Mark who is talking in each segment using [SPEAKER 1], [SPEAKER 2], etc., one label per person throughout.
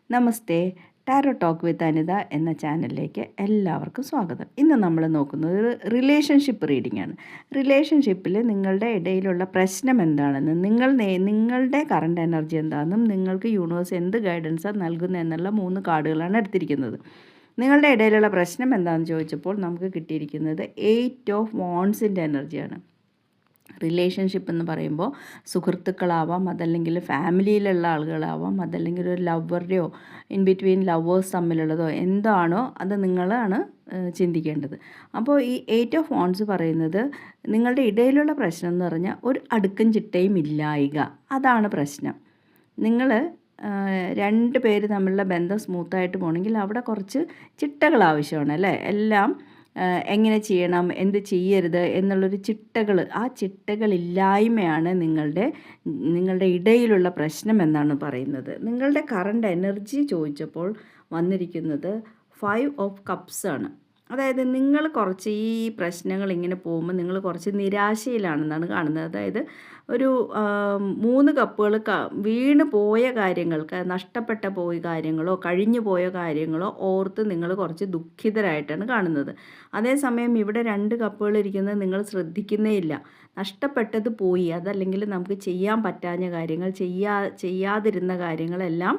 [SPEAKER 1] Namaste. Tarot talk with Anitha എന്ന ചാനലിലേക്ക് എല്ലാവർക്കും സ്വാഗതം. ഇന്ന് നമ്മൾ നോക്കുന്നത് ഒരു റിലേഷൻഷിപ്പ് റീഡിംഗ് ആണ്. റിലേഷൻഷിപ്പിൽ നിങ്ങളുടെ ഇടയിലുള്ള പ്രശ്നം എന്താണെന്നും നിങ്ങളുടെ കറണ്ട് എനർജി എന്താണെന്നും നിങ്ങൾക്ക് യൂണിവേഴ്സ് എന്ത് ഗൈഡൻസാണ് നൽകുന്നത് എന്നുള്ള 3 കാർഡുകളാണ് എടുത്തിരിക്കുന്നത്. നിങ്ങളുടെ ഇടയിലുള്ള പ്രശ്നം എന്താണെന്ന് ചോദിച്ചപ്പോൾ നമുക്ക് കിട്ടിയിരിക്കുന്നത് 8 ഓഫ് വാൺസിൻ്റെ എനർജിയാണ്. റിലേഷൻഷിപ്പ് എന്ന് പറയുമ്പോൾ സുഹൃത്തുക്കളാവാം, അതല്ലെങ്കിൽ ഫാമിലിയിലുള്ള ആളുകളാവാം, അതല്ലെങ്കിൽ ഒരു ലവറുടെയോ ഇൻ ബിറ്റ്വീൻ ലവേഴ്സ് തമ്മിലുള്ളതോ എന്താണോ അത് നിങ്ങളാണ് ചിന്തിക്കേണ്ടത്. അപ്പോൾ ഈ 8 ഓഫ് വാൺസ് പറയുന്നത് നിങ്ങളുടെ ഇടയിലുള്ള പ്രശ്നം എന്ന് പറഞ്ഞാൽ ഒരു അടുക്കും ചിട്ടയും ഇല്ലായിക, അതാണ് പ്രശ്നം. നിങ്ങൾ 2 പേര് തമ്മിലുള്ള ബന്ധം സ്മൂത്തായിട്ട് പോകണമെങ്കിൽ അവിടെ കുറച്ച് ചിട്ടകൾ ആവശ്യമാണ് അല്ലേ. എല്ലാം എങ്ങനെ ചെയ്യണം, എന്ത് ചെയ്യരുത് എന്നുള്ളൊരു ചിട്ടകൾ, ആ ചിട്ടകളില്ലായ്മയാണ് നിങ്ങളുടെ ഇടയിലുള്ള പ്രശ്നം എന്നാണ് പറയുന്നത്. നിങ്ങളുടെ കറണ്ട് എനർജി ചോദിച്ചപ്പോൾ വന്നിരിക്കുന്നത് 5 ഓഫ് കപ്സ് ആണ്. അതായത് നിങ്ങൾ കുറച്ച് ഈ പ്രശ്നങ്ങൾ ഇങ്ങനെ പോകുമ്പോൾ നിങ്ങൾ കുറച്ച് നിരാശയിലാണെന്നാണ് കാണുന്നത്. അതായത് ഒരു 3 കപ്പുകൾ വീണ് പോയ കാര്യങ്ങൾക്ക്, നഷ്ടപ്പെട്ട പോയ കാര്യങ്ങളോ കഴിഞ്ഞു പോയ കാര്യങ്ങളോ ഓർത്ത് നിങ്ങൾ കുറച്ച് ദുഃഖിതരായിട്ടാണ് കാണുന്നത്. അതേസമയം ഇവിടെ 2 കപ്പുകൾ ഇരിക്കുന്നത് നിങ്ങൾ ശ്രദ്ധിക്കുന്നേ ഇല്ല. നഷ്ടപ്പെട്ടത് പോയി, അതല്ലെങ്കിൽ നമുക്ക് ചെയ്യാൻ പറ്റാഞ്ഞ കാര്യങ്ങൾ, ചെയ്യാതിരുന്ന കാര്യങ്ങളെല്ലാം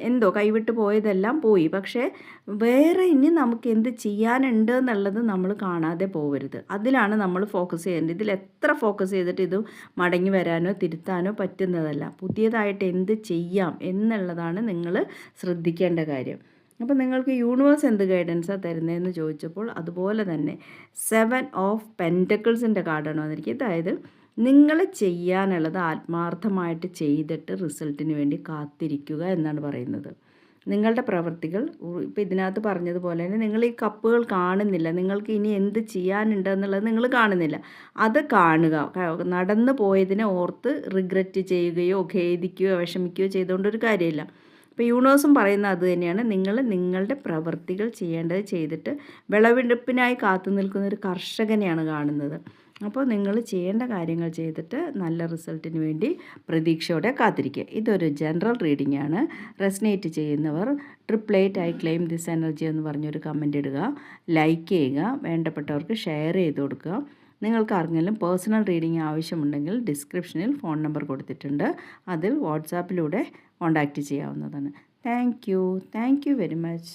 [SPEAKER 1] എന്തോ കൈവിട്ട് പോയതെല്ലാം പോയി. പക്ഷേ വേറെ ഇനി നമുക്ക് എന്ത് ചെയ്യാനുണ്ട് എന്നുള്ളത് നമ്മൾ കാണാതെ പോകരുത്. അതിലാണ് നമ്മൾ ഫോക്കസ് ചെയ്യേണ്ടത്. ഇതിൽ എത്ര ഫോക്കസ് ചെയ്തിട്ട് ഇത് മടങ്ങി വരാനോ തിരുത്താനോ പറ്റുന്നതല്ല. പുതിയതായിട്ട് എന്ത് ചെയ്യാം എന്നുള്ളതാണ് നിങ്ങൾ ശ്രദ്ധിക്കേണ്ട കാര്യം. അപ്പോൾ നിങ്ങൾക്ക് യൂണിവേഴ്സ് എന്ത് ഗൈഡൻസാണ് തരുന്നതെന്ന് ചോദിച്ചപ്പോൾ അതുപോലെ തന്നെ 7 ഓഫ് പെൻറ്റക്കിൾസിൻ്റെ കാർഡാണ് വന്നിരിക്കുന്നത്. അതായത് നിങ്ങൾ ചെയ്യാനുള്ളത് ആത്മാർത്ഥമായിട്ട് ചെയ്തിട്ട് റിസൾട്ടിന് വേണ്ടി കാത്തിരിക്കുക എന്നാണ് പറയുന്നത്. നിങ്ങളുടെ പ്രവൃത്തികൾ ഇപ്പോൾ ഇതിനകത്ത് പറഞ്ഞതുപോലെ തന്നെ നിങ്ങൾ ഈ കപ്പുകൾ കാണുന്നില്ല, നിങ്ങൾക്ക് ഇനി എന്ത് ചെയ്യാനുണ്ട് എന്നുള്ളത് നിങ്ങൾ കാണുന്നില്ല. അത് കാണുക. നടന്നു പോയതിനെ ഓർത്ത് റിഗ്രറ്റ് ചെയ്യുകയോ ഖേദിക്കുകയോ വിഷമിക്കുകയോ ചെയ്തുകൊണ്ടൊരു കാര്യമില്ല. ഇപ്പോൾ യൂണിവേഴ്സും പറയുന്നത് അത് തന്നെയാണ്. നിങ്ങളുടെ പ്രവൃത്തികൾ ചെയ്യേണ്ടത് ചെയ്തിട്ട് വിളവെടുപ്പിനായി കാത്തു നിൽക്കുന്ന ഒരു കർഷകനെയാണ് കാണുന്നത്. അപ്പോൾ നിങ്ങൾ ചെയ്യേണ്ട കാര്യങ്ങൾ ചെയ്തിട്ട് നല്ല റിസൾട്ടിന് വേണ്ടി പ്രതീക്ഷയോടെ കാത്തിരിക്കുക. ഇതൊരു ജനറൽ റീഡിംഗ് ആണ്. റെസനേറ്റ് ചെയ്യുന്നവർ 888 ഐ ക്ലെയിം ദിസ് എനർജി എന്ന് പറഞ്ഞൊരു കമൻ്റ് ഇടുക, ലൈക്ക് ചെയ്യുക, വേണ്ടപ്പെട്ടവർക്ക് ഷെയർ ചെയ്ത് കൊടുക്കുക. നിങ്ങൾക്ക് ആർക്കെങ്കിലും പേഴ്സണൽ റീഡിംഗ് ആവശ്യമുണ്ടെങ്കിൽ ഡിസ്ക്രിപ്ഷനിൽ ഫോൺ നമ്പർ കൊടുത്തിട്ടുണ്ട്. അതിൽ വാട്സാപ്പിലൂടെ കോൺടാക്റ്റ് ചെയ്യാവുന്നതാണ്. Thank you very much.